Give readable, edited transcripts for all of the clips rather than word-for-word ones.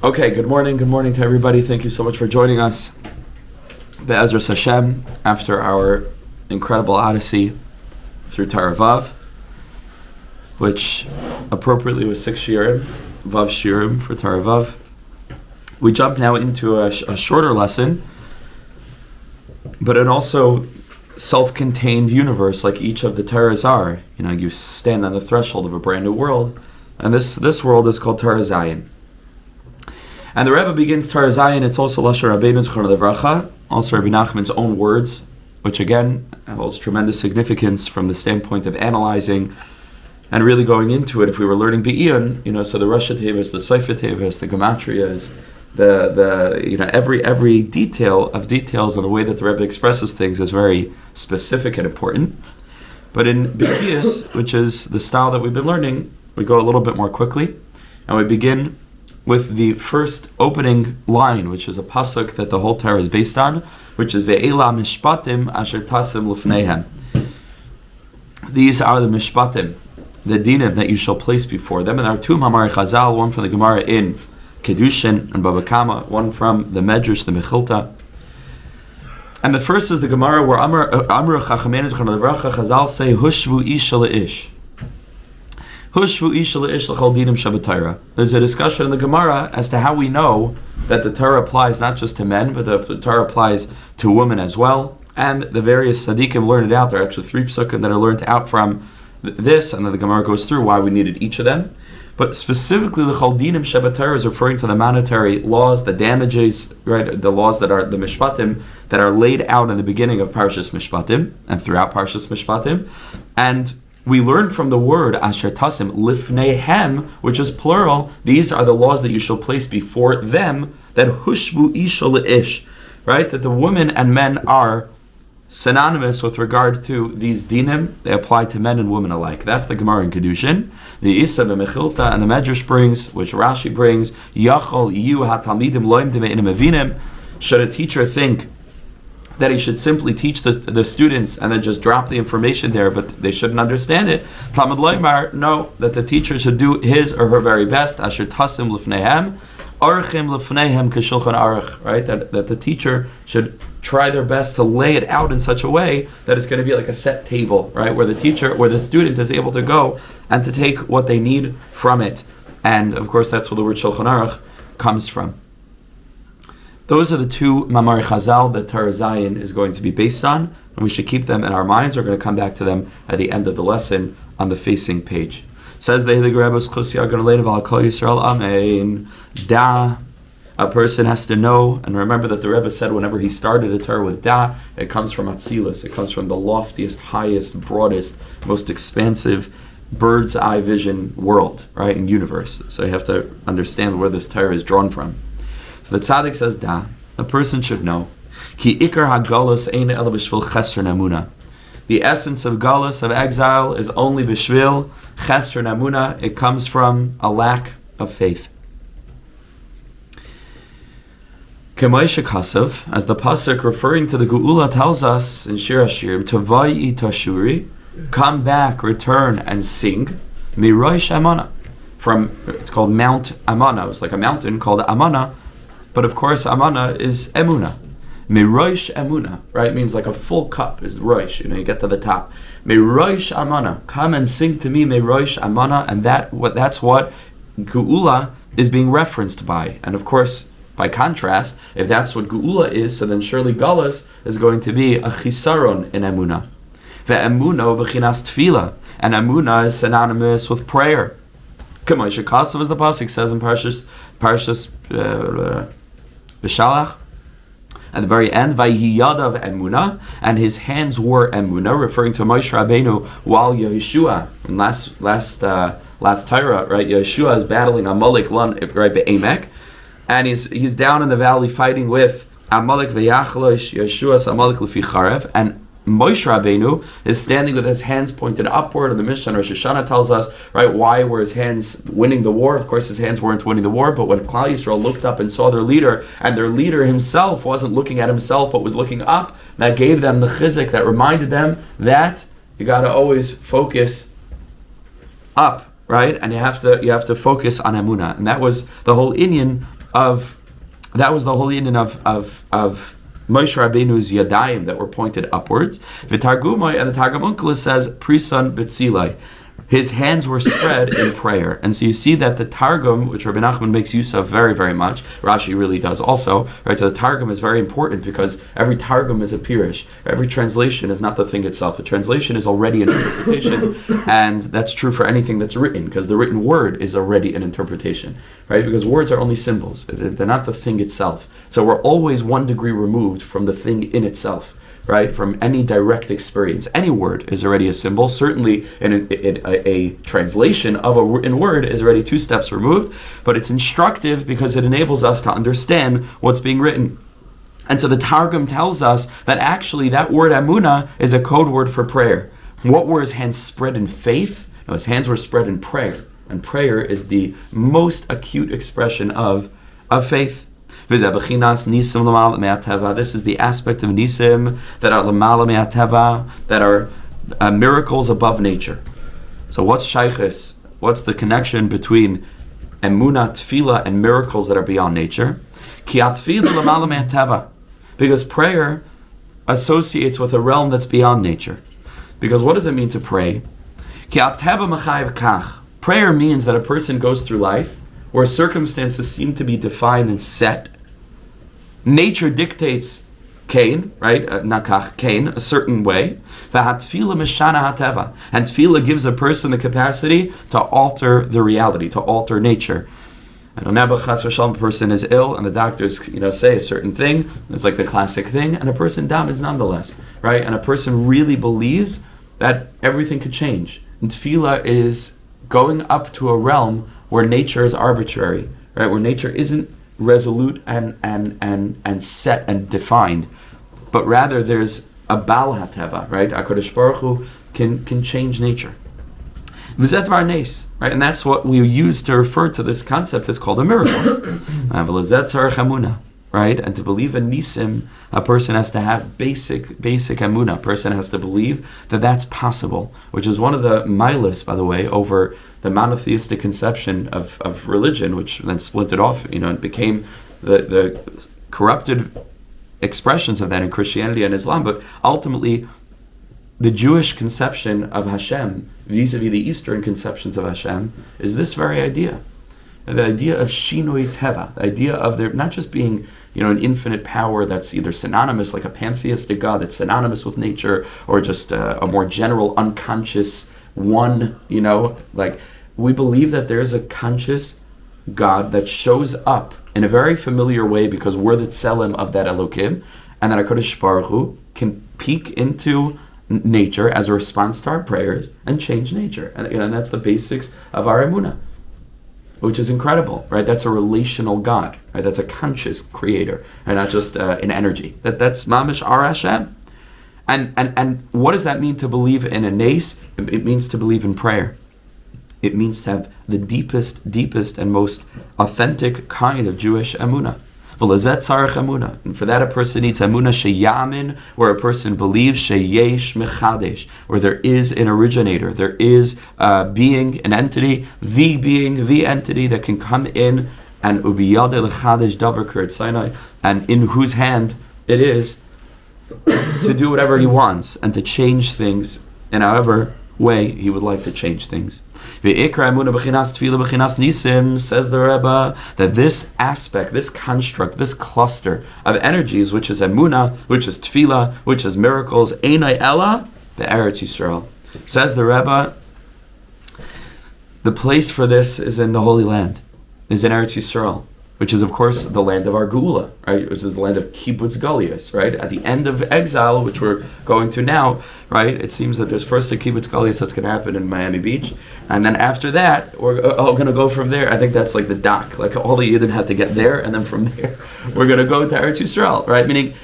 Okay, good morning to everybody. Thank you so much for joining us. Be'ezras Hashem, after our incredible odyssey through Torah Vav, which appropriately was 6 shiurim, Vav shiurim for Torah Vav. We jump now into a shorter lesson, but an also self-contained universe like each of the Torahs are. You know, you stand on the threshold of a brand new world, and this world is called Torah Zayin. And the Rebbe begins Torah Zayin. It's also Lashon Rabbeinu's Zchron Levracha, also Rebbe Nachman's own words, which again holds tremendous significance from the standpoint of analyzing and really going into it. If we were learning Be'iyun, so the Rosh Tevis, the Sefer Tevis, the Gematrias, every detail of details and the way that the Rebbe expresses things is very specific and important. But in Be'iyus, which is the style that we've been learning, we go a little bit more quickly, and we begin with the first opening line, which is a pasuk that the whole Torah is based on, which is Ve'ela mishpatim asher tasim lufneihem. These are the mishpatim, the dinim that you shall place before them. And there are two Mamar Chazal, one from the Gemara in Kedushin and Baba Kama, one from the Medrash, the Mechilta. And the first is the Gemara where Amru Chachamenu Zchron Levracha Chazal say Hushvu Isha Le'ish. Hushvu Isha Le'ish L'chol Dinim Shabbat. There's a discussion in the Gemara as to how we know that the Torah applies not just to men, but the Torah applies to women as well. And the various tzaddikim learned it out. There are actually 3 psukim that are learned out from this, and then the Gemara goes through why we needed each of them. But specifically, the Chol Dinim Shabbat is referring to the monetary laws, the damages, right? The laws that are the Mishpatim that are laid out in the beginning of Parshas Mishpatim and throughout Parshas Mishpatim. And we learn from the word Asher Tasim Lifneihem, which is plural. These are the laws that you shall place before them. That Hushvu Isha Le'ish, right? That the women and men are synonymous with regard to these dinim. They apply to men and women alike. That's the Gemara in Kedushin. The Isa v'Mechilta and the Medrash brings, which Rashi brings, Yachol Yu HaTalmidim Loim Deve'inim Evinim. Should a teacher think that he should simply teach the students and then just drop the information there, but they shouldn't understand it? Talmud Loimar, no, that the teacher should do his or her very best. Asher Tasim Lefneihem, Archim Lefneihem Keshulchan Aruch, right? That the teacher should try their best to lay it out in such a way that it's going to be like a set table, right? Where the student is able to go and to take what they need from it. And of course, that's where the word Shulchan Aruch comes from. Those are the 2 Mamar Chazal that Torah Zayin is going to be based on, and we should keep them in our minds. We're going to come back to them at the end of the lesson on the facing page. Says the Hilig Rebbe's Chusya Geulah Al Kol Yisrael Amen. Da. A person has to know, and remember that the Rebbe said whenever he started a Torah with Da, it comes from Atzilus. It comes from the loftiest, highest, broadest, most expansive bird's eye vision world, right, and universe. So you have to understand where this Torah is drawn from. The tzaddik says, Da, a person should know, Ki ikar ha-galus ein ela b'shvil chesron amuna. The essence of galus, of exile, is only b'shvil chesron amuna. It comes from a lack of faith. K'moishe kasav, as the pasuk referring to the Geulah tells us in Shir HaShiurim, Tavai tashuri, come back, return, and sing, miroish amana. It's called Mount Amana. It's like a mountain called Amana. But of course, Amana is Emunah. Miroish Emunah, right? Means like a full cup is Roish. You get to the top. Miroish Amana. Come and sing to me, Miroish Amana. And that's what Geulah is being referenced by. And of course, by contrast, if that's what Geulah is, so then surely Galus is going to be a chisaron in Emunah. Ve'emunah v'chinas tefillah. And Emunah is synonymous with prayer. K'moishe kasav, as the pasuk says in Parshas B'Shalach, at the very end, Vayhi yadav emunah, and his hands were emunah, referring to Moshe Rabbeinu while Yeshua, in last Torah, right? Yeshua is battling Amalek, right, Be'emek, and he's down in the valley fighting with Amalek v'yachlosh Yeshua's Amalek l'fi charev, and Moshe Rabbeinu is standing with his hands pointed upward, and the Mishnah Rosh Hashanah tells us, right, why were his hands winning the war? Of course, his hands weren't winning the war, but when Klal Yisrael looked up and saw their leader, and their leader himself wasn't looking at himself, but was looking up, that gave them the chizik, that reminded them that you got to always focus up, right? And you have to focus on emunah, and that was the whole inyan whole union of Moshe Rabbeinu's yadayim that were pointed upwards. V'targumai, and the Targum Onkelos says prisan b'tzilai. His hands were spread in prayer. And so you see that the Targum, which Rebbe Nachman makes use of very, very much, Rashi really does also, right? So the Targum is very important because every Targum is a pirush. Every translation is not the thing itself. A translation is already an interpretation, and that's true for anything that's written, because the written word is already an interpretation, right? Because words are only symbols. They're not the thing itself. So we're always 1 degree removed from the thing in itself, right? From any direct experience. Any word is already a symbol. Certainly a translation of a written word is already 2 steps removed, but it's instructive because it enables us to understand what's being written. And so the Targum tells us that actually that word emunah is a code word for prayer. What were his hands spread in faith? No, his hands were spread in prayer. And prayer is the most acute expression of faith. This is the aspect of nisim that are lamala me'ateva, that are miracles above nature. So what's shacharis? What's the connection between emunah, tefillah, and miracles that are beyond nature? Ki atefillah lamala me'ateva, because prayer associates with a realm that's beyond nature. Because what does it mean to pray? Ki ateva mechayev kach. Prayer means that a person goes through life where circumstances seem to be defined and set. Nature dictates Cain, right? Nakach, Cain, a certain way. And tefillah gives a person the capacity to alter the reality, to alter nature. And on a person is ill, and the doctors, say a certain thing. It's like the classic thing, and a person is nonetheless, right? And a person really believes that everything could change. And tefillah is going up to a realm where nature is arbitrary, right? Where nature isn't resolute and set and defined, but rather there's a bal hateva, right? HaKadosh Baruch Hu can change nature. V'zet var nes, right? And that's what we use to refer to this concept. It's called a miracle. V'lezet tzarich emunah, right? And to believe in nisim, a person has to have basic emunah. A person has to believe that that's possible, which is one of the milas, by the way, over the monotheistic conception of religion, which then splintered off, and became the corrupted expressions of that in Christianity and Islam. But ultimately, the Jewish conception of Hashem vis-a-vis the Eastern conceptions of Hashem is this very idea. The idea of shinui teva, the idea of there not just being an infinite power that's either synonymous, like a pantheistic God that's synonymous with nature, or just a more general unconscious one, like we believe that there's a conscious God that shows up in a very familiar way because we're the tselem of that Elokim, and that HaKadosh Baruch Hu can peek into nature as a response to our prayers and change nature. And that's the basics of our emunah, which is incredible, right? That's a relational God, right? That's a conscious creator, and not just an energy. That's mamish ar Hashem. And what does that mean to believe in a nes? It means to believe in prayer. It means to have the deepest and most authentic kind of Jewish emunah. V'lezet tzarich emunah. And for that a person needs emunah sheyamin, where a person believes sheyesh mechadesh, where there is an originator, there is a being, an entity, the entity that can come in and ubiyadeh lechadesh davar k'eret Sinai, and in whose hand it is to do whatever he wants and to change things in however way he would like to change things. Says the Rebbe that this aspect, this construct, this cluster of energies, which is emunah, which is tefillah, which is miracles, einai ella, the Eretz Yisrael. Says the Rebbe, the place for this is in the Holy Land, is in Eretz Yisrael, which is, of course, the land of our Geulah, right? Which is the land of kibbutz galius, right? At the end of exile, which we're going to now, right? It seems that there's first a kibbutz galius that's going to happen in Miami Beach, and then after that, we're going to go from there. I think that's like the dock, like all the Yidden have to get there, and then from there, we're going to go to Eretz Yisrael, right? Meaning,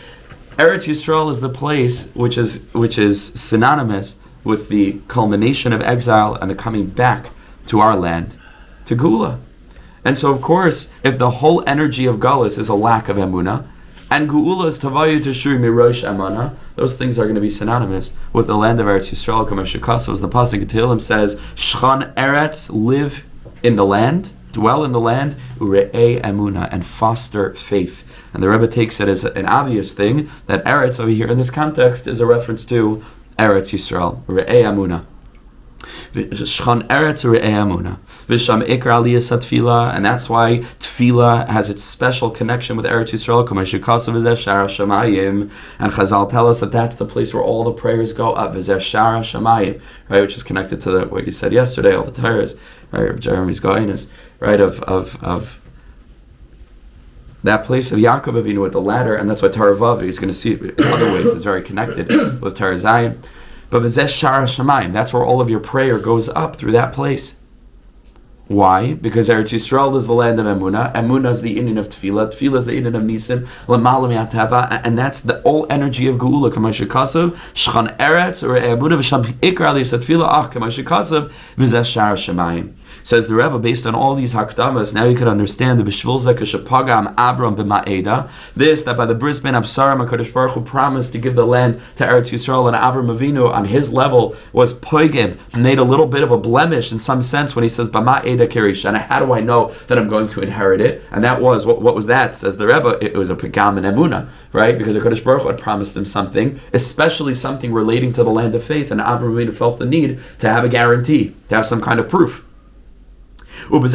Eretz Yisrael is the place which is synonymous with the culmination of exile and the coming back to our land, to Geulah. And so, of course, if the whole energy of Galus is a lack of emunah, and Geulah is tavayu teshuri mirosh amana, those things are going to be synonymous with the land of Eretz Yisrael. As the pasuk in Tehillim says, Shchan Eretz, live in the land, dwell in the land, ure'ei emuna, and foster faith. And the Rebbe takes it as an obvious thing that Eretz over here in this context is a reference to Eretz Yisrael, ure'ei emuna. Shchan Eretz Re'ei Amuna. V'sham Ikra Aliyas Tefillah, and that's why Tefillah has its special connection with Eretz Yisrael. K'may shekasav v'zeh shara shamayim, and Chazal tell us that that's the place where all the prayers go up. V'zeh shara shamayim, right, which is connected to what you said yesterday. All the Torahs, right? Jeremy's Goinus, right? Of that place of Yaakov Avinu with the ladder, and that's why Torah Vav, he's going to see it in other ways, is very connected with Torah Zayin. But v'zeh shara shamayim, that's where all of your prayer goes up through that place. Why? Because Eretz Yisrael is the land of Emunah. Emunah is the Indian of Tefillah. Tefillah is the Indian of Nisim. L'mala mi'atava, and that's the all energy of Geulah. K'may shekasav shchan Eretz or Emunah v'sham ikra aliyas Tefillah. K'may shekasav v'zeh shara shamayim. Says the Rebbe, based on all these hakdamas, now you can understand the b'shvil zeh k'shepagam Abram b'ma'eda. This, that by the bris ben Absarim, HaKadosh Baruch Hu promised to give the land to Eretz Yisrael, and Avram Avinu on his level was poigim, made a little bit of a blemish in some sense when he says b'ma'eda kirish. And how do I know that I'm going to inherit it? And that was what was that? Says the Rebbe, it was a pagam and emunah, right? Because HaKadosh Baruch Hu had promised him something, especially something relating to the land of faith, and Avram Avinu felt the need to have a guarantee, to have some kind of proof. And this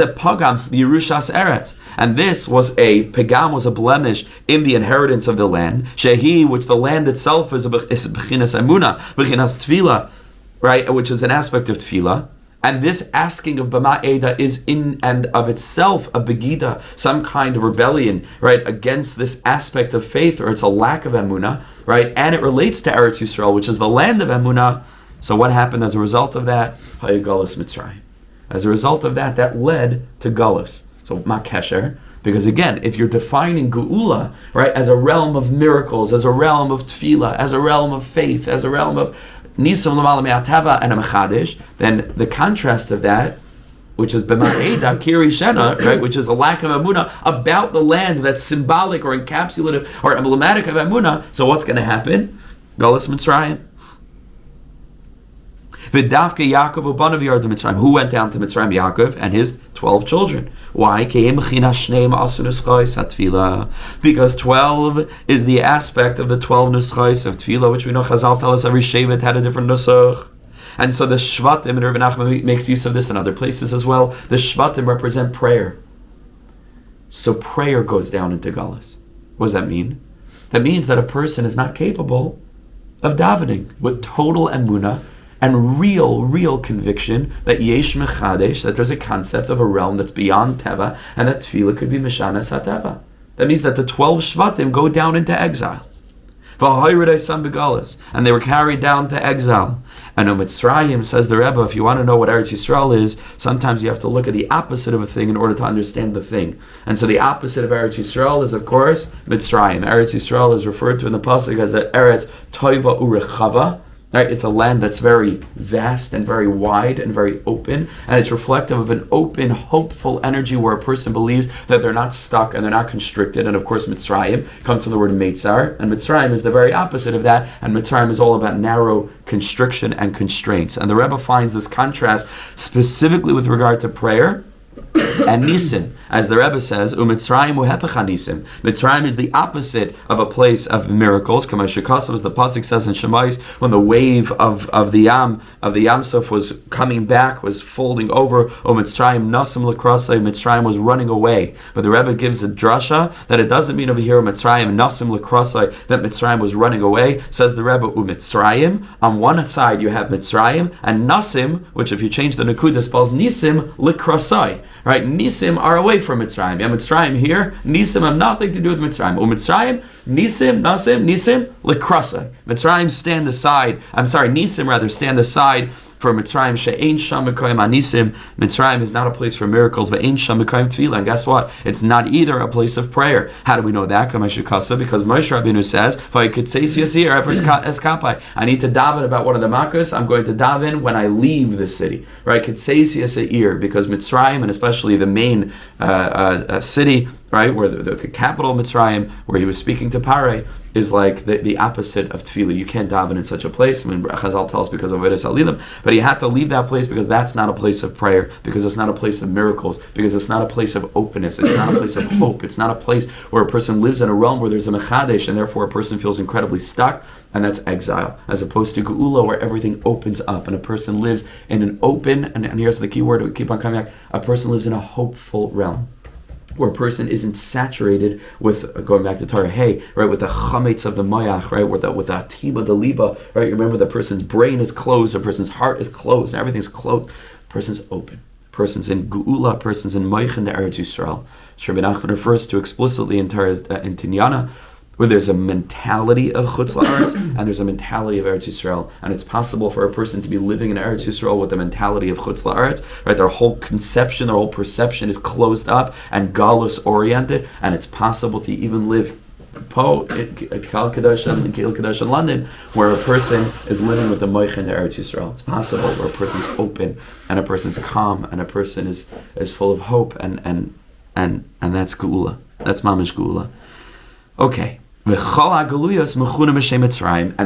was a pagam, was a blemish in the inheritance of the land. Shehi, which the land itself is b'chinas emunah, b'chinas tefillah, right, which is an aspect of tefillah. And this asking of Bama Eda is in and of itself a begida, some kind of rebellion, right, against this aspect of faith, or it's a lack of emunah, right, and it relates to Eretz Yisrael, which is the land of emunah. So what happened as a result of that? Hayagalus Mitzrayim. As a result of that, that led to Galus. So Makesher, because again, if you're defining Geulah, right, as a realm of miracles, as a realm of tefillah, as a realm of faith, as a realm of Nisam L'mala Me'atava and a Mechadish, then the contrast of that, which is B'ma'eda Kiri Shena, right, which is a lack of Emunah about the land that's symbolic or encapsulative or emblematic of Emunah. So what's going to happen? Galus Mitzrayim. V'davke Yaakov ubanav yard to Mitzrayim. Who went down to Mitzrayim? Yaakov and his 12 children. Why? Because 12 is the aspect of the 12 nuschais of tefillah, which we know Chazal tell us every shevet had a different nusach. And so the Shvatim, and Rebbe Nachman makes use of this in other places as well, the Shvatim represent prayer. So prayer goes down into Galus. What does that mean? That means that a person is not capable of davening with total emunah and real conviction that yesh mechadesh, that there's a concept of a realm that's beyond teva, and that tefillah could be mishanas hateva. That means that the 12 shvatim go down into exile. And they were carried down to exile. And Mitzrayim, says the Rebbe, if you want to know what Eretz Yisrael is, sometimes you have to look at the opposite of a thing in order to understand the thing. And so the opposite of Eretz Yisrael is, of course, Mitzrayim. Eretz Yisrael is referred to in the pasuk as Eretz Toiva Urechava. Right? It's a land that's very vast and very wide and very open, and it's reflective of an open, hopeful energy where a person believes that they're not stuck and they're not constricted. And of course, Mitzrayim comes from the word Meitzar, and Mitzrayim is the very opposite of that, and Mitzrayim is all about narrow constriction and constraints. And the Rebbe finds this contrast specifically with regard to prayer and Nisim, as the Rebbe says, U'Mitzrayim u'hepecha Nisim. Mitzrayim is the opposite of a place of miracles. K'may shekasav, as the pasuk says in Shemais, when the wave of the Yam Suf was coming back, was folding over. U'Mitzrayim nasim l'krasai. Mitzrayim was running away. But the Rebbe gives a drasha that it doesn't mean over here Mitzrayim nasim l'krasai, that Mitzrayim was running away. Says the Rebbe, U'Mitzrayim. On one side you have Mitzrayim, and nasim, which if you change the nekuda spells Nisim l'krasai. Right, Nisim are away from Mitzrayim. Yeah, Mitzrayim here. Nisim have nothing to do with Mitzrayim. Mitzrayim, Nisim, Nasim, Nisim, Lekrasa. Mitzrayim stand aside. Nisim rather stand aside for Mitzrayim. She'ein sham mekayim anisim. Mitzrayim is not a place for miracles, but ein sham mekayim tefillah. And guess what? It's not either a place of prayer. How do we know that? Because Moshe Rabbeinu says, I need to daven about one of the makkos. I'm going to daven when I leave the city. Right? Because Mitzrayim, and especially the main city right, where the capital of Mitzrayim, where he was speaking to Pare, is like the opposite of tefillah. You can't daven in such a place. I mean, Chazal tells because of Vedas Alilim, but he had to leave that place because that's not a place of prayer, because it's not a place of miracles, because it's not a place of openness, it's not a place of hope, it's not a place where a person lives in a realm where there's a mechadesh, and therefore a person feels incredibly stuck, and that's exile, as opposed to Geulah, where everything opens up, and a person lives in an open, and here's the key word, we keep on coming back, a person lives in a hopeful realm, where a person isn't saturated with, going back to Torah, right, with the chametz of the mayach, right, with the atiba, the liba, right, you remember the person's brain is closed, a person's heart is closed, everything's closed, person's open, person's in Geulah, person's in Moichin, the Eretz Yisrael. Rebbe Nachman refers to explicitly in Torah, in Tinyana, where there's a mentality of Chutz La'aretz and there's a mentality of Eretz Yisrael, and it's possible for a person to be living in Eretz Yisrael with the mentality of Chutz La'aretz, right? Their whole conception, their whole perception is closed up and galus oriented, and it's possible to even live at Kehal Yedidim in London, where a person is living with the Moichin to Eretz Yisrael. It's possible where a person's open and a person's calm and a person is full of hope, and that's Geulah. That's Mamish Geulah. Okay. And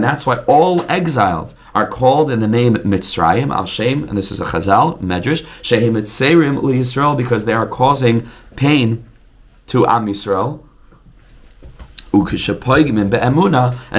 that's why all exiles are called in the name Mitzrayim, al Shem, and this is a Chazal, Medrash, Shehem Mitzrayim Yisrael, because they are causing pain to Am Yisrael. And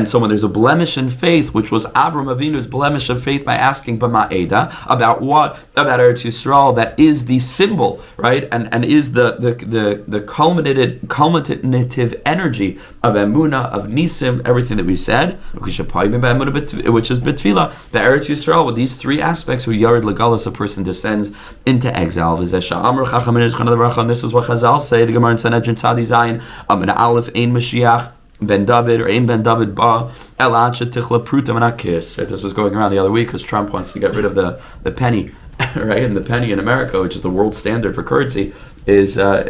so when there's a blemish in faith, which was Avram Avinu's blemish of faith by asking B'ma'eda about what? About Eretz Yisrael, that is the symbol, right? And is the culminative energy of Emunah, of Nisim, everything that we said, which is B'tfilah, the Eretz Yisrael, with these three aspects, who Yared Legalus, a person descends into exile. And this is what Chazal say, the Gemara in Sanhedrin Tzadi Zayin, Amin Aleph Ein Mashiach, Ben David or Ein Ben David Ba Elacha Tichla Pruta Manakis. Right, this was going around the other week because Trump wants to get rid of the penny, right? And the penny in America, which is the world standard for currency, is a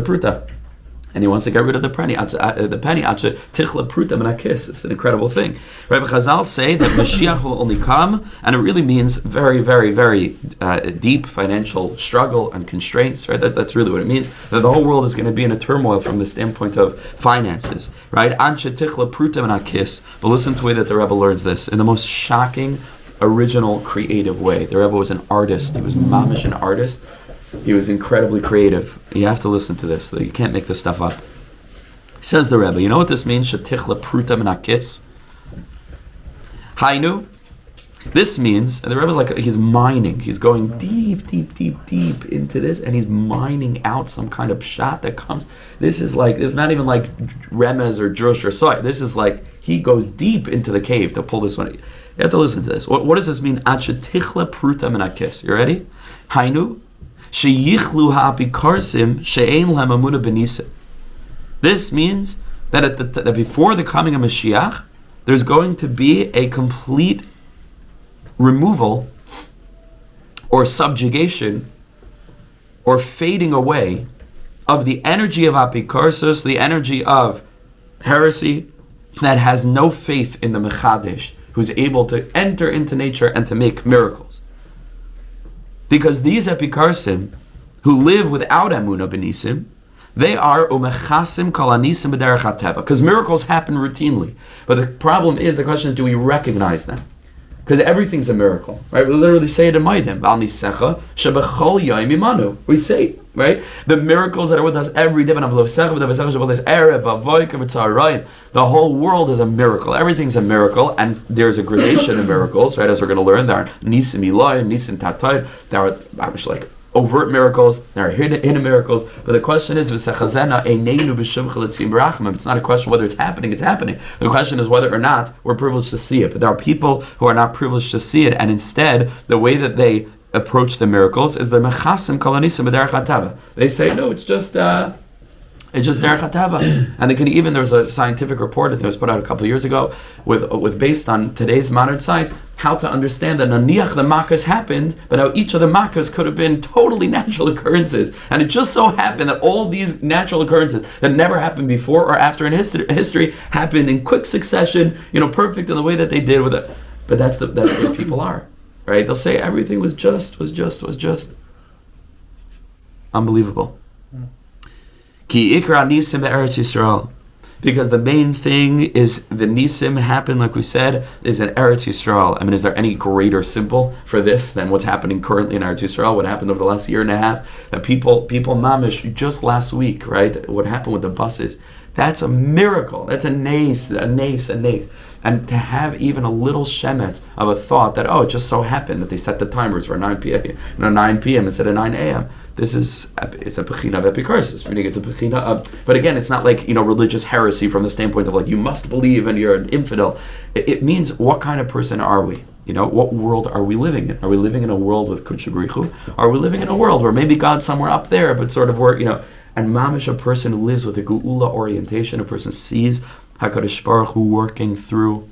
pruta. And he wants to get rid of the penny. Tichla pruta manakis. It's an incredible thing. Rebbe Chazal say that Mashiach will only come, and it really means very, very, very deep financial struggle and constraints. Right? That's really what it means. That the whole world is going to be in a turmoil from the standpoint of finances. Right? Anshe tichla pruta manakis. But listen to the way that the Rebbe learns this in the most shocking, original, creative way. The Rebbe was an artist. He was mamish an artist. He was incredibly creative. You have to listen to this. You can't make this stuff up. Says the Rebbe, you know what this means? Shetichla pruta menakis. Hainu. This means, and the Rebbe's like, he's mining. He's going deep, deep, deep, deep into this, and he's mining out some kind of pshat that comes. This is like, it's not even like remez or drush or soy. This is like, he goes deep into the cave to pull this one. You have to listen to this. What does this mean? Shetichla pruta menakis. You ready? Hainu. This means that that before the coming of Mashiach, there's going to be a complete removal or subjugation or fading away of the energy of apikarsos, the energy of heresy that has no faith in the Mechadesh, who's able to enter into nature and to make miracles. Because these epikarsim, who live without emunah benisim, they are umechasim kalanisim b'derech hateva. Because miracles happen routinely, but the problem is, the question is, do we recognize them? Because everything's a miracle, right? We literally say it in Maidim. Al nisecha shebechol yom imanu. We say, right? The miracles that are with us every day. The whole world is a miracle. Everything's a miracle, and there's a gradation of miracles, right? As we're going to learn, there are nisim ilay, nisim tatay. There are like overt miracles, there are hidden miracles. But the question is, it's not a question whether it's happening, it's happening. The question is whether or not we're privileged to see it. But there are people who are not privileged to see it, and instead, the way that they approach the miracles is they're mechasim kalanisim b'derech hatava. They say, no, it's just derech hatava. And they can even, there was a scientific report that was put out a couple of years ago with based on today's modern science, how to understand that naniach the makkahs happened, but how each of the makkahs could have been totally natural occurrences. And it just so happened that all these natural occurrences that never happened before or after in history happened in quick succession, perfect in the way that they did with it. But that's the way people are, right? They'll say everything was just. Unbelievable. Ki ikra nisim be'eretz Yisrael. Because the main thing is the nisim happen, like we said, is in Eretz Yisrael. I mean, is there any greater symbol for this than what's happening currently in Eretz Yisrael? What happened over the last year and a half? That people mamish just last week, right? What happened with the buses? That's a miracle. That's a nace. And to have even a little shemet of a thought that, oh, it just so happened that they set the timers for 9 p.m. instead of 9 a.m. It's a pechina of epicursis, meaning it's a pechina of, but again, it's not like, religious heresy from the standpoint of like, you must believe and you're an infidel. It means, what kind of person are we? What world are we living in? Are we living in a world with Kudsha B'richu? Are we living in a world where maybe God's somewhere up there, but sort of where, and mamish, a person who lives with a Geulah orientation, a person sees HaKadosh Baruch Hu working through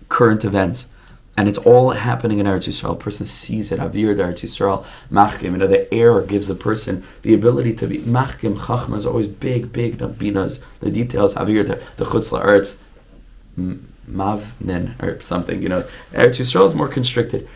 current events. And it's all happening in Eretz Yisrael. A person sees it. Avir Eretz Yisrael, machkim. The air gives the person the ability to be machkim. Chochmah is always big. The binahs, the details. Avir the chutz la'aretz, mavnin or something. Eretz Yisrael is more constricted.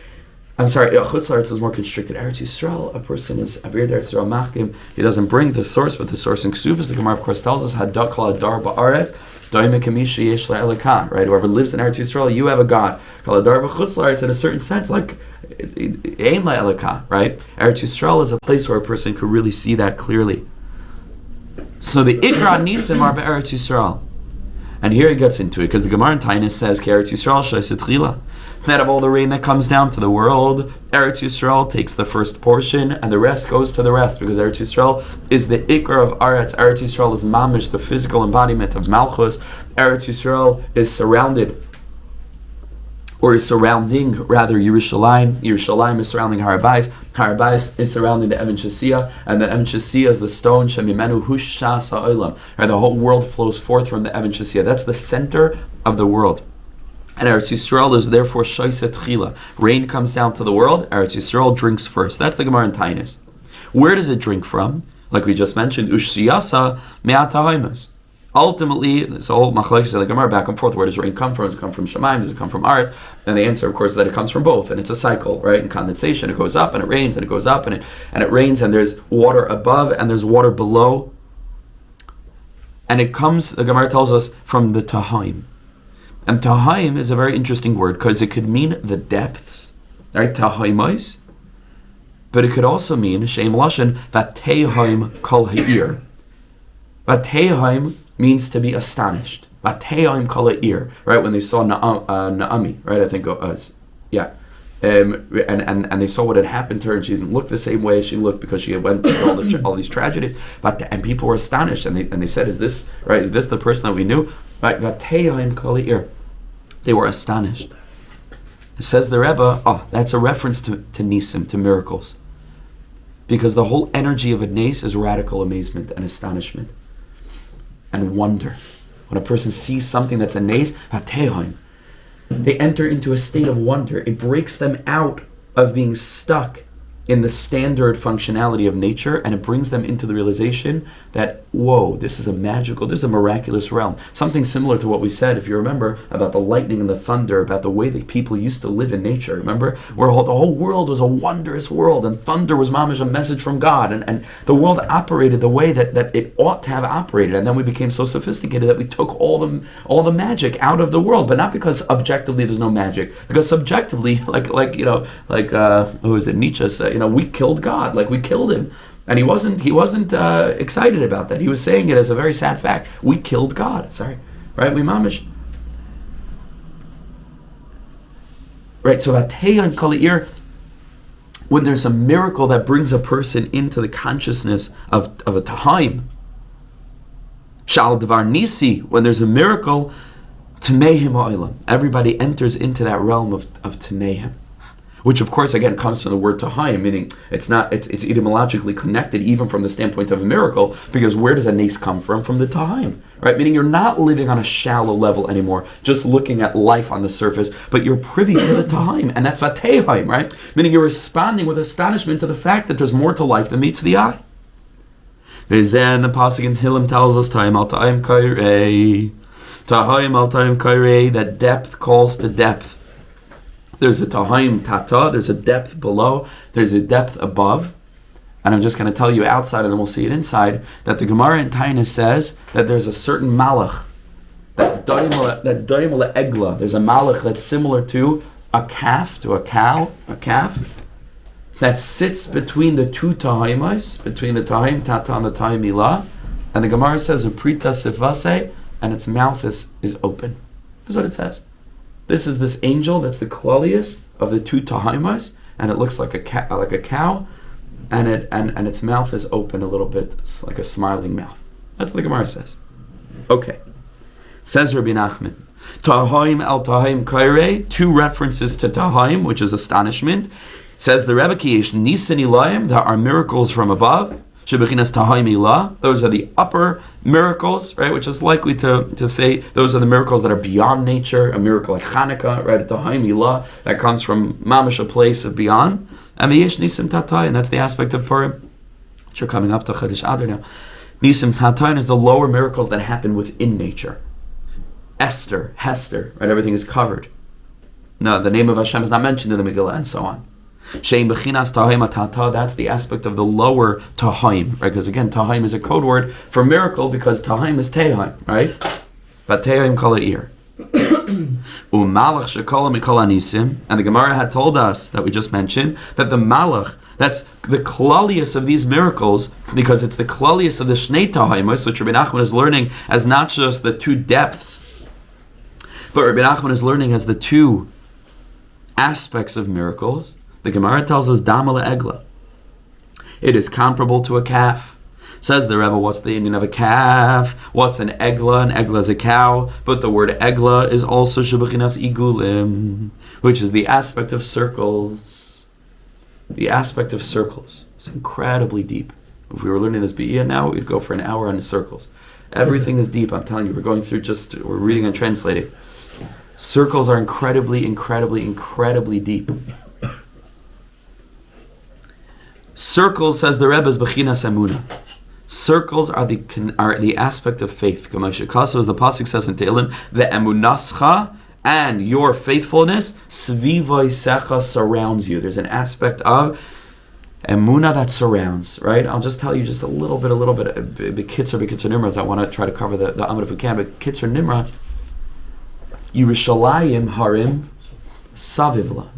I'm sorry, chutz la'aretz is more constricted. Eretz Yisrael, a person is avir Eretz Yisrael machkim. He doesn't bring the source, but the source in Ksubas. The Gemara of course tells us hadak kol adar ba'aretz. Right? Whoever lives in Eretz Yisrael, you have a God. In a certain sense, like Ein La'elaka, right? Eretz Yisrael is a place where a person could really see that clearly. So the Ikra Nisim are Eretz Yisrael. And here he gets into it, because the Gemara in Tainis says, Eretz Yisrael Shaisetchila. That of all the rain that comes down to the world, Eretz Yisrael takes the first portion, and the rest goes to the rest, because Eretz Yisrael is the Ikar of Aretz. Eretz Yisrael is Mamish, the physical embodiment of Malchus. Eretz Yisrael is surrounding Yerushalayim. Yerushalayim is surrounding Harabais. Harabais is surrounding the Eben Shasiya, and the Eben Shasiya is the stone Shemimenu Hushas Ha'olam. The whole world flows forth from the Eben Shasiya. That's the center of the world. And Eretz Yisrael is therefore Shaiset Chila. Rain comes down to the world, Eretz Yisrael drinks first. That's the Gemara in Tainis. Where does it drink from? Like we just mentioned, Ushiyasa Me'atahaimas. Ultimately, this whole machlokes of the Gemara back and forth. Where does rain come from? Does it come from Shemaim? Does it come from Aretz? And the answer, of course, is that it comes from both, and it's a cycle, right? And condensation, it goes up and it rains, and it goes up and it rains, and there's water above and there's water below. And it comes, the Gemara tells us, from the Tahaim. And Tahaim is a very interesting word because it could mean the depths, right? Tahaimais, but it could also mean Shem Lashon Vatehaim Kol Ha'ir. Vatehaim means to be astonished. Vatehaim Kol Ha'ir, right? When they saw Naomi, right? I think it was, yeah. And they saw what had happened to her, and she didn't look the same way she looked because she had went through all these tragedies. And people were astonished, and they said, "Is this right? Is this the person that we knew?" Right? They were astonished. It says the Rebbe, that's a reference to nisim, to miracles, because the whole energy of a nes is radical amazement and astonishment and wonder. When a person sees something that's a nes, they enter into a state of wonder. It breaks them out of being stuck in the standard functionality of nature, and it brings them into the realization that, whoa, this is a miraculous realm. Something similar to what we said, if you remember, about the lightning and the thunder, about the way that people used to live in nature, remember? Where the whole world was a wondrous world, and thunder was mamish, a message from God, and the world operated the way that it ought to have operated, and then we became so sophisticated that we took all the magic out of the world, but not because objectively there's no magic, because subjectively, who is it, Nietzsche said, we killed God, we killed him. And he wasn't excited about that. He was saying it as a very sad fact. We killed God. Sorry. Right? We mamish. Right, so Vateyan Kali'ir, when there's a miracle that brings a person into the consciousness of a Tahaim. Shal Dvar Nisi, when there's a miracle, Tamehim Ha'ilam. Everybody enters into that realm of Tamehim. Which, of course, again, comes from the word Tahaim, meaning it's etymologically connected even from the standpoint of a miracle, because where does a nes come from? From the Tahaim, right? Meaning you're not living on a shallow level anymore, just looking at life on the surface, but you're privy to the Tahaim, and that's Vatehaim, right? Meaning you're responding with astonishment to the fact that there's more to life than meets the eye. Then the pasuk in Tehillim tells us, Tahaim al Tahaim kairei, Tahaim al Tahaim kairei, that depth calls to depth. There's a Tahaim Tata, there's a depth below, there's a depth above. and I'm just going to tell you outside and then we'll see it inside, that the Gemara in Tainus says that there's a certain malach that's doim egla. There's a malach that's similar to a calf, to a calf, that sits between the two tahimos, between the tahim tata and the tahim milah, and the Gemara says uprita sivase, and its mouth is open. That's what it says. This is this angel that's the klalius of the two tahimos, and it looks like a cow, and its mouth is open a little bit. It's like a smiling mouth. That's what the Gemara says. Okay. Says Rebbe Nachman, Tahim el Tahim Kairei, 2 references to Tahim, which is astonishment. Says the Rebbe Kiyesh Nisan Ilayim, there are miracles from above. Shebechinas Tahim Ilah, those are the upper miracles, right? Which is likely to say those are the miracles that are beyond nature. A miracle like Hanukkah, right? Tahim Ilah, that comes from Mamash, a place of beyond. And Yesh Nisim Tatai, and that's the aspect of Purim, which are coming up to Chodesh Adar now. Nisim Tatai is the lower miracles that happen within nature. Esther, Hester, right? Everything is covered. No, the name of Hashem is not mentioned in the Megillah, and so on. Shein bechinas tahim atata, that's the aspect of the lower tahim, right? Because again, tahim is a code word for miracle because tahim is tehim, right? But tehim kala'ir. U'malach shekala mikol anisim, and the Gemara had told us that we just mentioned that the malach, that's the klalius of these miracles, because it's the klalius of the shnei tahimos, which Rebbe Nachman is learning as not just the 2 depths, but Rebbe Nachman is learning as the 2 aspects of miracles. The Gemara tells us Dama le'egla. It is comparable to a calf. Says the Rebbe, what's the Indian of a calf? What's an egla? An egla is a cow, but the word egla is also shebechinas igulim, which is the aspect of circles. The aspect of circles. It's incredibly deep. If we were learning this Binah now, we'd go for an hour on the circles. Everything is deep, I'm telling you. We're going through we're reading and translating. Circles are incredibly, incredibly, incredibly deep. Circles, says the Rebbe, is bechinas emunah. Circles are the aspect of faith. As the pasuk says in Tehillim, the emunascha, and your faithfulness, svivoisecha, surrounds you. There's an aspect of emunah that surrounds, right? I'll just tell you just a little bit. Kitzur Nimrod. I want to try to cover the Amud if we can, but Kitzur Nimrod. Yerushalayim harim savivla.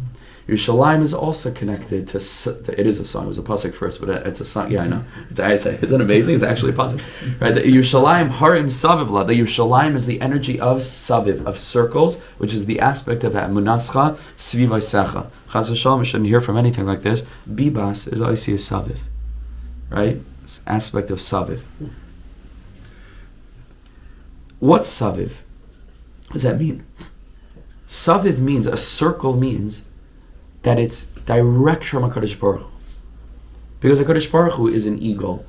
Yerushalayim is also connected to it is a song. It was a pasuk first, but it's a song. Yeah, I know. Isn't amazing? It's actually a pasuk, right? The Yerushalayim harim savivla. The Yerushalayim is the energy of saviv, of circles, which is the aspect of emunascha svivaisecha. Chas v'shalom, we shouldn't hear from anything like this. Bibas is I see a saviv, right? It's aspect of saviv. What's saviv? What does that mean? Saviv means, a circle means that it's direct from HaKadosh Baruch Hu. Because HaKadosh Baruch Hu is an eagle,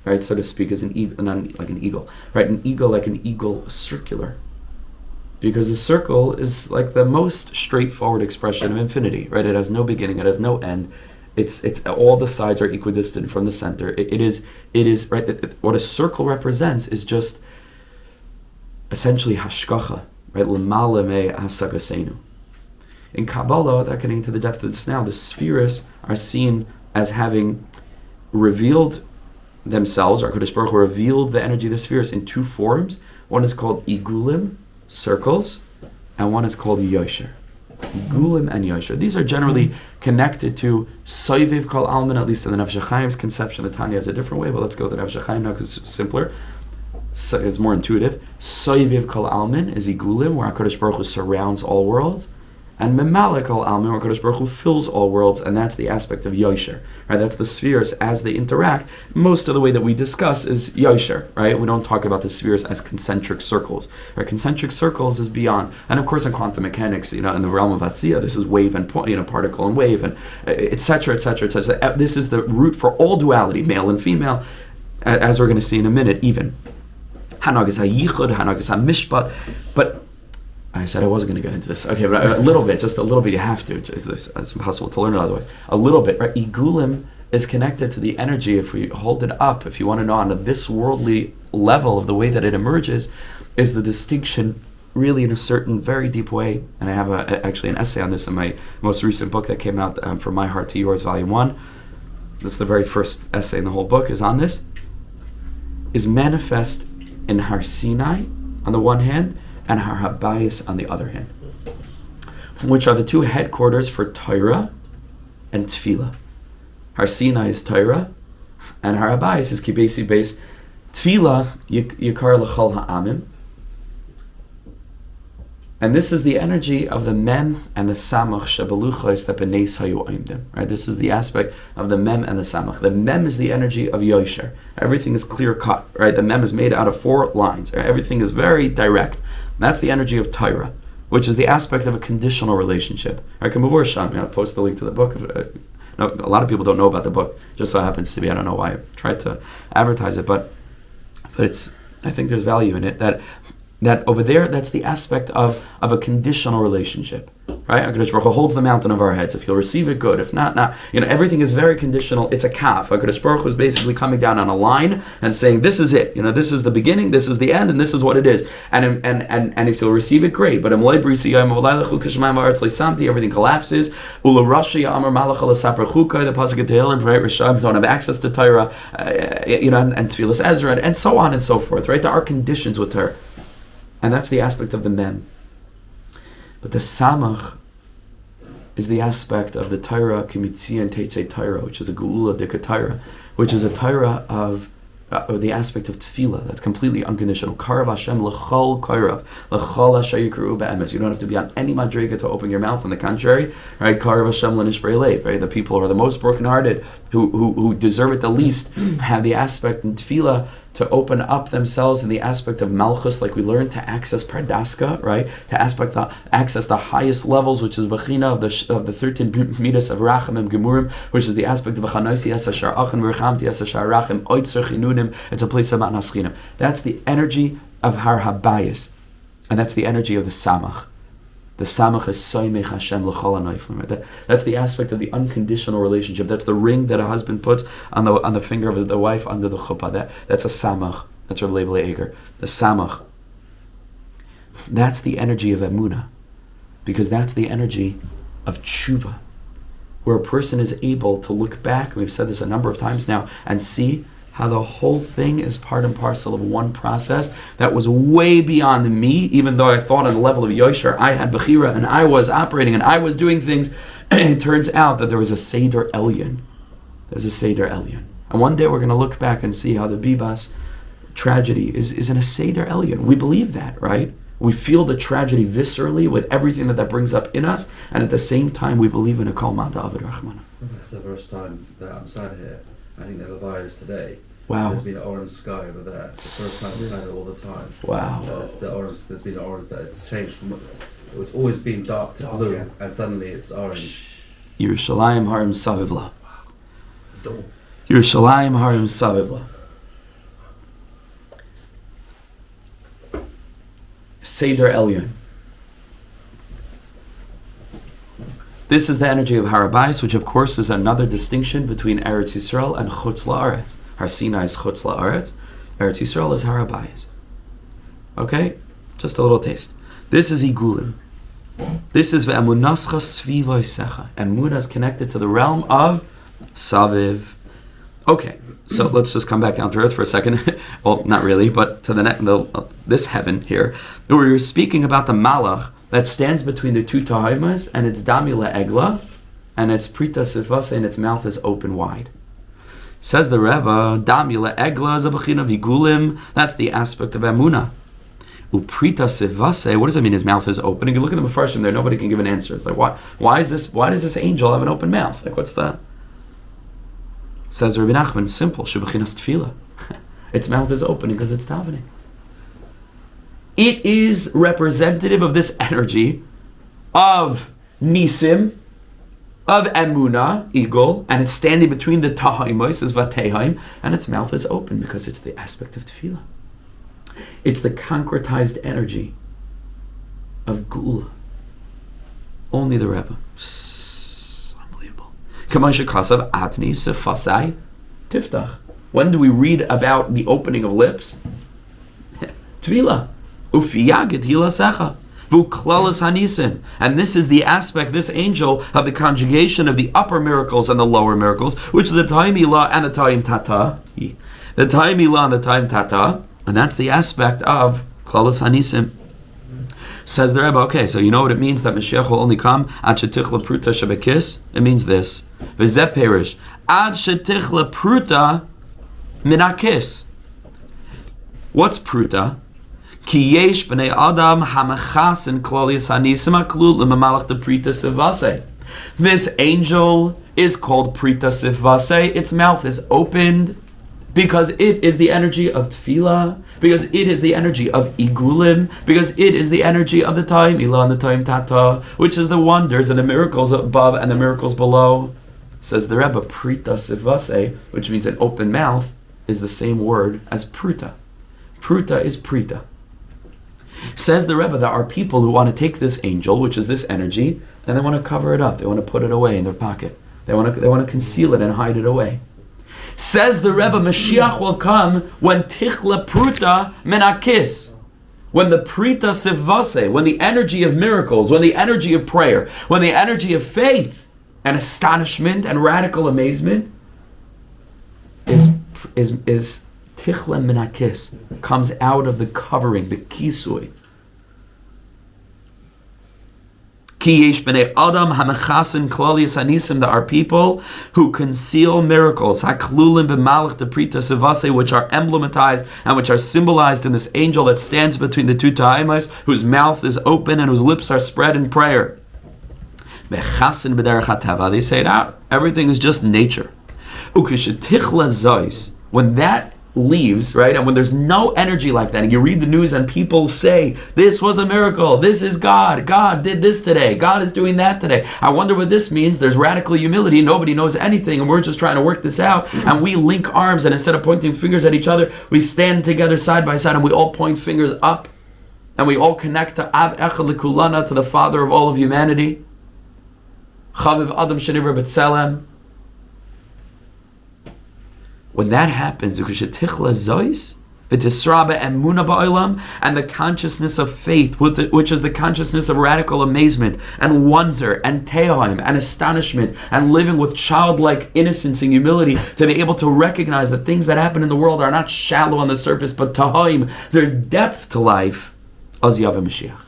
right, so to speak, is an eagle, not like an eagle, right, an eagle like an eagle circular. Because a circle is like the most straightforward expression of infinity, right? It has no beginning, it has no end. It's all the sides are equidistant from the center. It is right. What a circle represents is just essentially hashkacha, right? L'mala me hasagasenu. In Kabbalah, without getting into the depth of this now, the spheres are seen as having revealed themselves, or HaKadosh Baruch Hu revealed the energy of the spheres in 2 forms. One is called igulim, circles, and one is called yosher. Igulim and yosher. These are generally connected to soiviv kol almin, at least in the Nefesh HaChaim's conception. The Tanya has a different way, but let's go to the Nefesh HaChaim now because it's simpler. So it's more intuitive. Soiviv kol almin is igulim, where HaKadosh Baruch Hu surrounds all worlds. And Memalik al Almin, where HaKadosh Baruch Hu fills all worlds, and that's the aspect of Yosher. Right? That's the spheres as they interact. Most of the way that we discuss is Yosher, right? We don't talk about the spheres as concentric circles. Right? Concentric circles is beyond. And of course in quantum mechanics, in the realm of Asiya, this is wave and particle and wave, and etc., etc., etc. This is the root for all duality, male and female, as we're going to see in a minute, even. Hanagas ha-yichud, Hanagas ha-mishpat, but I said I wasn't going to get into this. Okay, but a little bit, just a little bit. You have to. It's impossible to learn it otherwise. A little bit, right? Igulim is connected to the energy. If we hold it up, if you want to know on this worldly level of the way that it emerges, is the distinction really in a certain very deep way. And I have actually an essay on this in my most recent book that came out, From My Heart to Yours, Volume 1. this is the very first essay in the whole book, is on this, is manifest in Har Sinai on the one hand, and Har Habayis on the other hand, which are the two headquarters for Torah and Tefillah. Har Sinai is Torah, and Har Habayis is Kibesi base. Tefillah, Yikar L'chol Ha'amim. And this is the energy of the Mem and the Samach Shebeluchos that B'neis Hayu Oimdim. Right? This is the aspect of the Mem and the Samach. The Mem is the energy of Yosher. Everything is clear cut. Right? The Mem is made out of 4 lines. Right? Everything is very direct. And that's the energy of Torah, which is the aspect of a conditional relationship. Right? I'll post the link to the book. A lot of people don't know about the book. Just so happens to be. I don't know why I tried to advertise it, but it's. I think there's value in it. That over there, that's the aspect of a conditional relationship, right? HaKadosh Baruch Hu holds the mountain of our heads. If you'll receive it, good. If not, not. Everything is very conditional. It's a kaf. HaKadosh Baruch Hu is basically coming down on a line and saying, this is it. This is the beginning, this is the end, and this is what it is. And if you'll receive it, great. But everything collapses. The pasuk in Tehillim, right? Rishayim don't have access to Torah, and Tfilas Ezra, and so on and so forth, right? There are conditions with Torah. And that's the aspect of the Mem. But the Samach is the aspect of the Torah, Kimitzian Teitzei Torah, which is a Geulah Dika Torah, which is a Torah of the aspect of Tefillah. That's completely unconditional. Karav Hashem l'chol koirav, l'chol asher yikru be'emes. You don't have to be on any madrega to open your mouth. On the contrary, right? Karav Hashem l'nishbrei leiv. Right? The people who are the most brokenhearted, who deserve it the least, have the aspect in Tefillah to open up themselves in the aspect of Malchus, like we learned, to access Pardaska, right? To access the highest levels, which is Bechina of the 13 Midas of Rachamim Gemurim, which is the aspect of Achanoisi Esashar Achan Verchamti Esashar Rachim Oitzer Chinunim. It's a place of Matnaschinam. That's the energy of Har Habayis, and that's the energy of the Samach. The Samach is Soymech Hashem L'chol HaNoiflim. Right? That's the aspect of the unconditional relationship. That's the ring that a husband puts on the finger of the wife under the chuppah. That's a Samach. That's Rav Leib Eger. The Samach. That's the energy of Emunah, because that's the energy of tshuva, where a person is able to look back, and we've said this a number of times now, and see how the whole thing is part and parcel of one process that was way beyond me, even though I thought on the level of Yosher, I had Bechira, and I was operating, and I was doing things, and it turns out that there was a Seder Elyon. There's a Seder Elyon. And one day we're going to look back and see how the Bibas tragedy is in a Seder Elyon. We believe that, right? We feel the tragedy viscerally with everything that brings up in us, and at the same time we believe in a Kol Mata Avid Rahman. That's the first time that I'm sat here. I think the Levi is today. Wow. There's been an orange sky over there. It's the first time we've had it all the time. Wow. There's been an orange that it's changed from it's always been dark to blue, and suddenly it's orange. Yerushalayim Harim Savivla. Yerushalayim Harim Savivla. Seder Elyon. This is the energy of Har Habayis, which of course is another distinction between Eretz Yisrael and Chutz La'aretz. Har Sinai is Chutz La'aretz. Eretz Yisrael is Har Habayis. Okay? Just a little taste. This is Igulim. This is Ve'emunascha Sviva Yisecha. Emunah is connected to the realm of Saviv. Okay, so let's just come back down to earth for a second. Well, not really, but to this heaven here, where you're speaking about the Malach that stands between the two Tahimas, and it's Dami Le'egla, and it's Prita Sivase, and its mouth is open wide. Says the Rebbe, Dami Le'egla is a bechina v'igulim. That's the aspect of Emunah. Uprita Sivase, what does it mean? His mouth is open. And you look at the Mefarshim there, nobody can give an answer. It's like, why does this angel have an open mouth? Like, what's the... Says Rebbe Nachman, simple, Shebechinas Tefillah. Its mouth is open because it's davening. It is representative of this energy of Nisim, of Emunah, Eagle, and it's standing between the Tahaimos, is Vatehaim, and its mouth is open because it's the aspect of Tefillah. It's the concretized energy of Geulah. Only the Rebbe. When do we read about the opening of lips? Tvila. V'uklalas hanisim. And this is the aspect, this angel, of the conjugation of the upper miracles and the lower miracles, which is the Ta'im Ilah and the Ta'im Tata. The Ta'im Ilah and the Ta'im Tata. And that's the aspect of Klalas hanisim. Says the Rebbe, okay, so you know what it means that Mashiach will only come ad shetichla pruta shebekis? It means this. V'zeh perish. Ad shetichla pruta minakis. What's pruta? Ki yesh b'nei adam hamachasin klalias hanisim aklul l'mamalach de prita sivase. This angel is called prita sivase. Its mouth is opened because it is the energy of tefillah, because it is the energy of igulim, because it is the energy of the Ta'im Ilah and the Ta'im Tata, which is the wonders and the miracles above and the miracles below. Says the Rebbe, prita sivase, which means an open mouth, is the same word as pruta. Pruta is prita. Says the Rebbe, there are people who want to take this angel, which is this energy, and they want to cover it up. They want to put it away in their pocket. They want to conceal it and hide it away. Says the Rebbe, Mashiach will come when tichla pruta menakis, when the prita sivase, when the energy of miracles, when the energy of prayer, when the energy of faith and astonishment and radical amazement is tichla menakis, comes out of the covering, the kisui. Ki yesh b'nei adam hamachasin klalias hanisim, that are people who conceal miracles, haklulim b'malach de prita sivase, which are emblematized and which are symbolized in this angel that stands between the two ta'imas, whose mouth is open and whose lips are spread in prayer. Bechasin b'derech hatava, they say it out. Everything is just nature. Ukishetichla zois, when that leaves, right, and when there's no energy like that, and you read the news and people say, this was a miracle, this is God did this today, God is doing that today, I wonder what this means. There's radical humility, nobody knows anything, and we're just trying to work this out, and we link arms, and instead of pointing fingers at each other, we stand together side by side, and we all point fingers up, and we all connect to Av Echad L'Kulana, to the Father of all of humanity, Chaviv Adam Shenivra B'Tselem. When that happens, and the consciousness of faith, which is the consciousness of radical amazement and wonder and te'oim and astonishment and living with childlike innocence and humility, to be able to recognize that things that happen in the world are not shallow on the surface, but te'oim, there's depth to life. Az Yaveh Mashiach.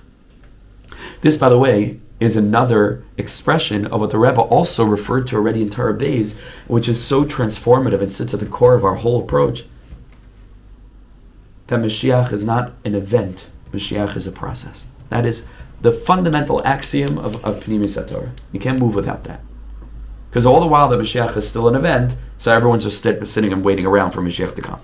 This, by the way, is another expression of what the Rebbe also referred to already in Torah Beis, which is so transformative and sits at the core of our whole approach. That Mashiach is not an event, Mashiach is a process. That is the fundamental axiom of Pnimis HaTorah. You can't move without that. Because all the while that Mashiach is still an event, so everyone's just sitting and waiting around for Mashiach to come.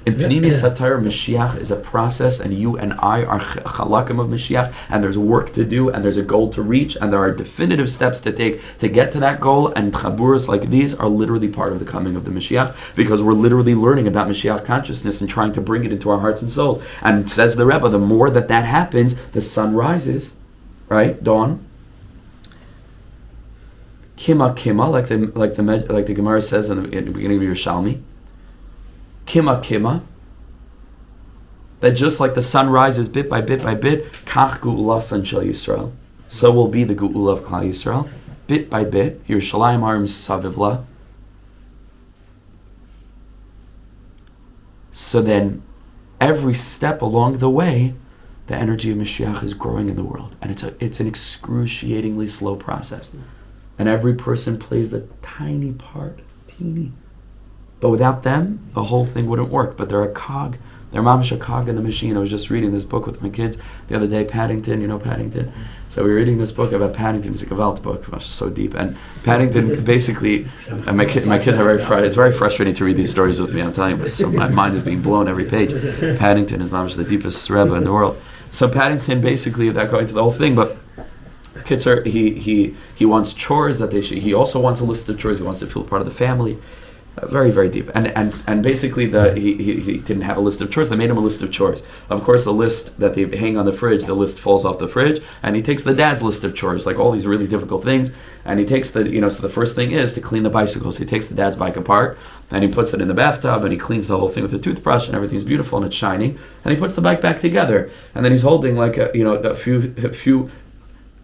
In Pnimis HaTorah, Mashiach is a process, and you and I are chalakim of Mashiach, and there's work to do, and there's a goal to reach, and there are definitive steps to take to get to that goal, and chaburas like these are literally part of the coming of the Mashiach, because we're literally learning about Mashiach consciousness and trying to bring it into our hearts and souls. And says the Rebbe, the more that happens, the sun rises, right? Dawn. Kima kima, like the Gemara says in the beginning of Yerushalmi. Kima, that just like the sun rises bit by bit by bit, kach Geulah san shel Yisrael, so will be the Geulah of Klal Yisrael, bit by bit. Yerushalayim Arim Savivla. So then, every step along the way, the energy of Mashiach is growing in the world, and it's an excruciatingly slow process, and every person plays the tiny part, teeny. But without them, the whole thing wouldn't work. But they're a cog. They're mamash a cog in the machine. I was just reading this book with my kids the other day, Paddington, you know Paddington? So we were reading this book about Paddington. It's a Gewalt book. It was so deep. And Paddington basically, and my kids are it's very frustrating to read these stories with me, I'm telling you, but so my mind is being blown every page. Paddington is mamash the deepest Rebbe in the world. So Paddington basically, without going into the whole thing, but kids are, he wants chores that they should, he also wants a list of chores. He wants to feel part of the family. Very, very deep. And basically he didn't have a list of chores. They made him a list of chores. Of course, the list that they hang on the fridge, the list falls off the fridge, and he takes the dad's list of chores, like all these really difficult things, and he takes so the first thing is to clean the bicycles. He takes the dad's bike apart, and he puts it in the bathtub, and he cleans the whole thing with a toothbrush, and everything's beautiful, and it's shining, and he puts the bike back together, and then he's holding like a few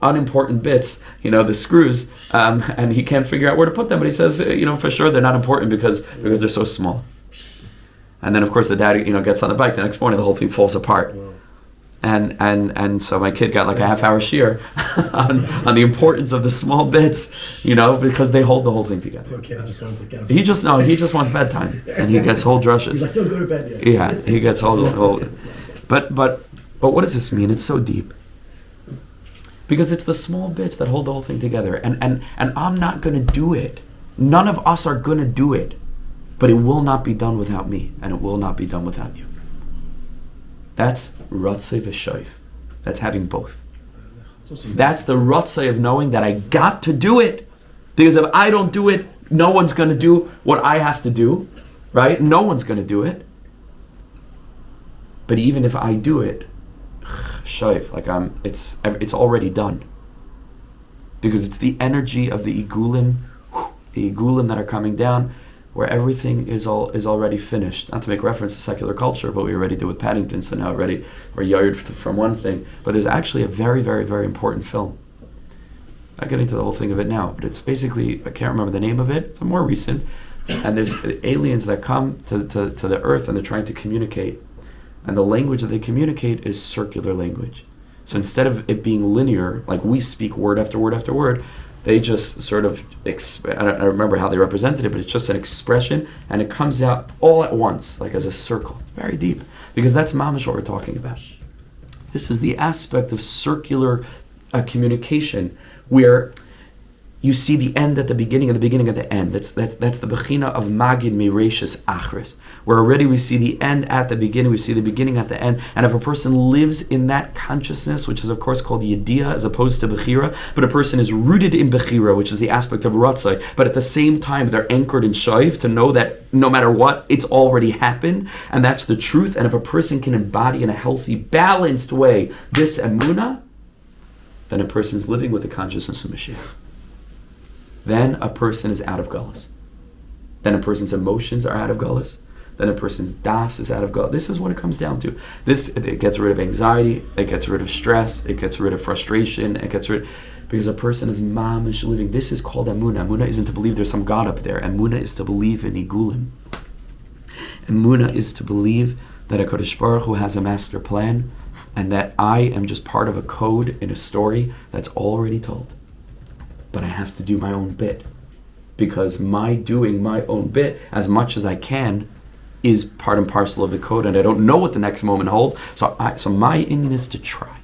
unimportant bits, the screws, and he can't figure out where to put them. But he says, for sure they're not important because they're so small. And then of course the dad, gets on the bike the next morning, the whole thing falls apart. And so my kid got like a half-hour shiur on the importance of the small bits, because they hold the whole thing together. Okay, I just wanted to get he just wants bedtime, and he gets whole drushes. He's like, don't go to bed yet. Yeah, he gets whole. But what does this mean? It's so deep. Because it's the small bits that hold the whole thing together. And I'm not going to do it. None of us are going to do it. But it will not be done without me. And it will not be done without you. That's ratzei v'shoif. That's having both. That's the ratzei of knowing that I got to do it. Because if I don't do it, no one's going to do what I have to do. Right? No one's going to do it. But even if I do it, shaif, it's already done, because it's the energy of the igulim that are coming down, where everything is already finished. Not to make reference to secular culture, but we already did with Paddington, so now we're yared from one thing. But there's actually a very, very, very important film. Not getting into the whole thing of it now, but it's basically, I can't remember the name of it. It's more recent, and there's aliens that come to the Earth, and they're trying to communicate. And the language that they communicate is circular language. So instead of it being linear, like we speak word after word after word, they just sort of, I don't remember how they represented it, but it's just an expression, and it comes out all at once, like as a circle, very deep. Because that's mamish what we're talking about. This is the aspect of circular communication, where you see the end at the beginning and the beginning at the end. That's the bechina of magid mereishis achris, where already we see the end at the beginning, we see the beginning at the end. And if a person lives in that consciousness, which is of course called yediyah as opposed to bechira, but a person is rooted in bechira, which is the aspect of ratzai, but at the same time they're anchored in shayv to know that no matter what, it's already happened, and that's the truth. And if a person can embody in a healthy, balanced way this emunah, then a person's living with the consciousness of Mashiach. Then a person is out of gullus. Then a person's emotions are out of gullus. Then a person's das is out of gullus. This is what it comes down to. It gets rid of anxiety, it gets rid of stress, it gets rid of frustration, because a person is mamish living. This is called emunah. Emunah isn't to believe there's some God up there. Emunah is to believe in igulim. Emunah is to believe that a Kodesh Baruch Hu has a master plan, and that I am just part of a code in a story that's already told. But I have to do my own bit, because my doing my own bit as much as I can is part and parcel of the code, and I don't know what the next moment holds. So my inyan is to try.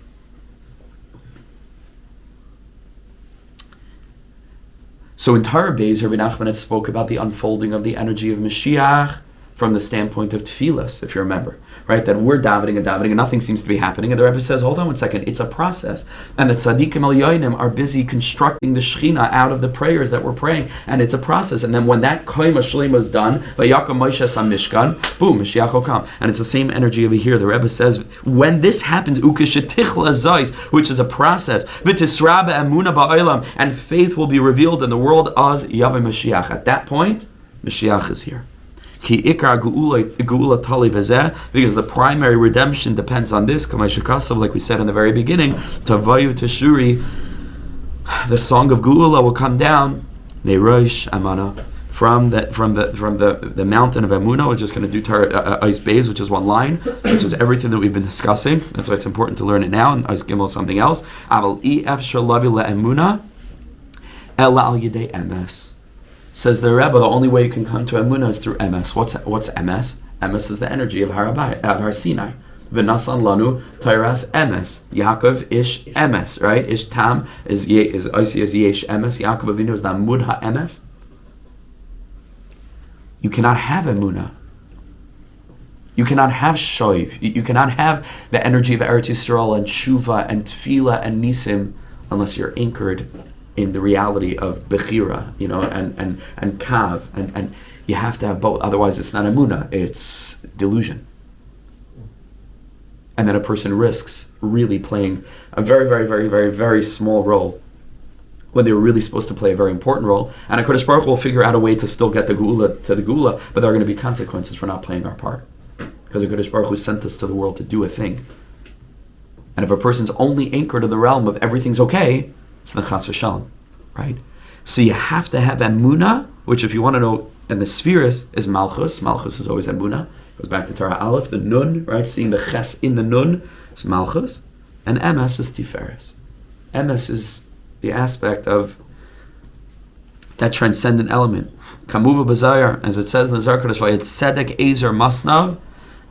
So in Torah Beis, Rebbe Nachman had spoke about the unfolding of the energy of Mashiach from the standpoint of tefillas, if you remember, right? That we're davening and nothing seems to be happening. And the Rebbe says, hold on one second, it's a process. And the tzaddikim elyonim are busy constructing the Shechina out of the prayers that we're praying. And it's a process. And then when that koyma shlema is done, vayakom Moshe samishkan, boom, Mashiach will come. And it's the same energy over here. The Rebbe says, when this happens, ukeshetichla zayis, which is a process, v'tisra be'emuna ba'olam, and faith will be revealed in the world as Yaveh Mashiach. At that point, Mashiach is here. Ki ikar Geulah tali bezeh, because the primary redemption depends on this. Like we said in the very beginning, Tavayu Teshuri, the song of Geulah will come down. Neirosh Amana, from the mountain of Emunah. We're just going to do Ice Bays, which is one line, which is everything that we've been discussing. That's why it's important to learn it now. And Ice Gimel is something else. Aval ef shalavi le'emunah ela al yedei emes. Says the Rebbe, the only way you can come to Emunah is through MS. What's MS? MS is the energy of Har Sinai. V'nasan lanu Tairas MS. Yaakov ish MS, right? Ish tam is yesh MS. Yaakov Avinu is the Amud ha-MS. You cannot have Emunah. You cannot have shoiv. You cannot have the energy of Eretz Yisrael and Tshuva and Tefillah and Nisim unless you're anchored in the reality of Bechira, and Kav, and You have to have both, otherwise it's not emunah, it's delusion. And then a person risks really playing a very, very, very, very, very small role when they were really supposed to play a very important role. And HaKadosh Baruch Hu will figure out a way to still get the Geulah, but there are going to be consequences for not playing our part. Because HaKadosh Baruch Hu sent us to the world to do a thing. And if a person's only anchored in the realm of everything's okay, it's the chas v'shalom, right? So you have to have emunah, which if you want to know, in the spheres is malchus. Malchus is always emunah. Goes back to Torah Aleph, the nun, right? Seeing the ches in the nun is malchus. And emes is tiferes. Emes is the aspect of that transcendent element. Kamuva b'zayar, as it says in the Zohar Kodesh, v'yet tzedek ezer masnav,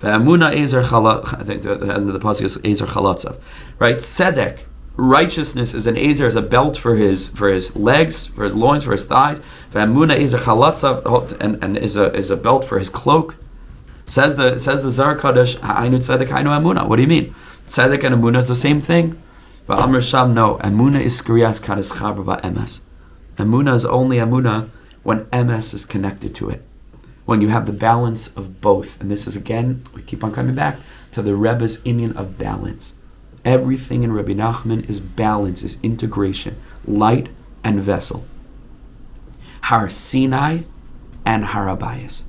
ve'emuna ezer chalat. I think the end of the pasuk is ezer chalatzav, right? Tzedek, righteousness, is an ezer, is a belt for his legs, for his loins, for his thighs. Ve'emuna ezer chalatzav, and is a belt for his cloak. Says the Zohar Kodesh, ha'aynu tzedek, ha'aynu emuna. What do you mean? Tzedek and emuna is the same thing. But Amr Sham, no. Emuna is skriyas kadas chabura emes. Emuna is only emuna when emes is connected to it. When you have the balance of both. And this is, again, we keep on coming back to the Rebbe's inyan of balance. Everything in Rebbe Nachman is balance, is integration. Light and vessel. Har Sinai and Har Abayis.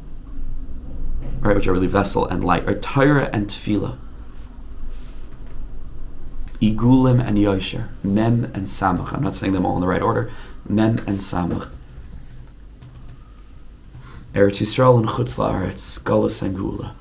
Right, which are really vessel and light. Or Torah and Tefillah. Igulim and Yosher, Mem and Samach. I'm not saying them all in the right order. Mem and Samach. Eretz Yisrael and Chutz La'aretz, Galus and Geulah.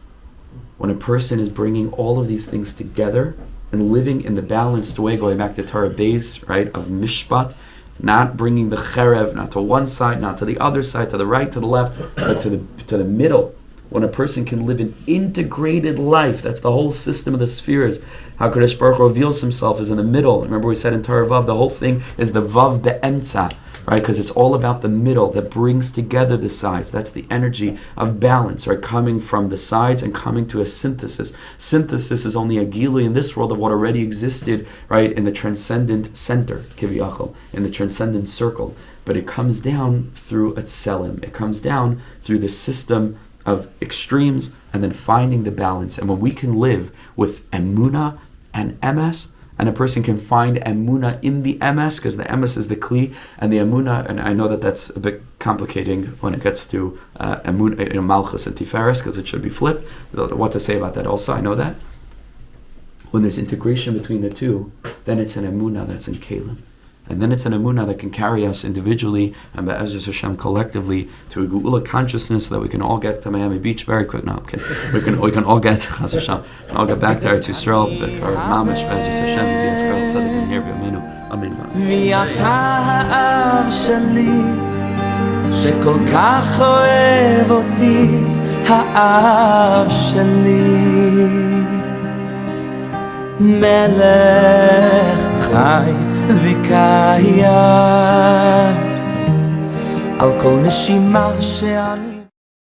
When a person is bringing all of these things together and living in the balanced way, going back to Torah base, right, of Mishpat, not bringing the cherev, not to one side, not to the other side, to the right, to the left, but to the middle. When a person can live an integrated life, that's the whole system of the spheres. How HaKadosh Baruch Hu reveals himself is in the middle. Remember we said in Torah Vav, the whole thing is the Vav be'emtza, right? Because it's all about the middle that brings together the sides. That's the energy of balance, right? Coming from the sides and coming to a synthesis. Synthesis is only a gilui in this world of what already existed, right? In the transcendent center, kiviyachol, in the transcendent circle. But it comes down through a tselem. It comes down through the system of extremes and then finding the balance. And when we can live with emunah and emes, and a person can find emunah in the emes, because the emes is the kli, and the emunah, and I know that that's a bit complicating when it gets to emunah, malchus and tiferes, because it should be flipped. What to say about that also, I know that. When there's integration between the two, then it's an emunah that's in kelim. And then it's an emunah that can carry us individually and be'ezus Hashem collectively to a Geulah consciousness so that we can all get to Miami Beach very quick. No, we can all get Chas Hashem, all get back to Eretz Yisrael. The Mamish be'ezus Hashem v'yaskal tzedek and here b'yameinu. Amen. ואתה האב שלי שכל כך אוהב אותי, האב שלי מלך חי וקיים על כל נשימה שאני